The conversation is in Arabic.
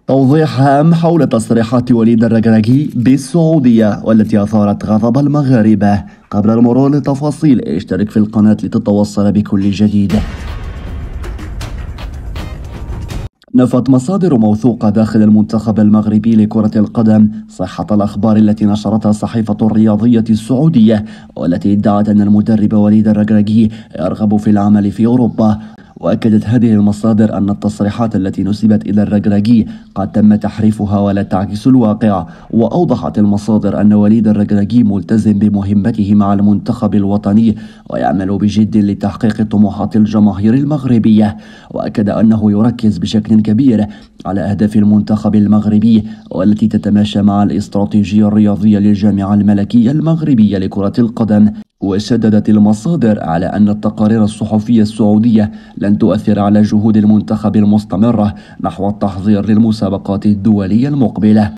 توضيح هام حول تصريحات وليد الركراكي بالسعودية والتي أثارت غضب المغاربة. قبل المرور للتفاصيل اشترك في القناة لتتوصل بكل جديد. نفت مصادر موثوقة داخل المنتخب المغربي لكرة القدم صحة الأخبار التي نشرتها الصحيفة الرياضية السعودية، والتي ادعت أن المدرب وليد الركراكي يرغب في العمل في أوروبا. وأكدت هذه المصادر أن التصريحات التي نسبت إلى الركراكي قد تم تحريفها ولا تعكس الواقع. وأوضحت المصادر أن وليد الركراكي ملتزم بمهمته مع المنتخب الوطني ويعمل بجد لتحقيق طموحات الجماهير المغربية. وأكد أنه يركز بشكل كبير على أهداف المنتخب المغربي والتي تتماشى مع الاستراتيجية الرياضية للجامعة الملكية المغربية لكرة القدم. وشددت المصادر على أن التقارير الصحفية السعودية لن تؤثر على جهود المنتخب المستمرة نحو التحضير للمسابقات الدولية المقبلة.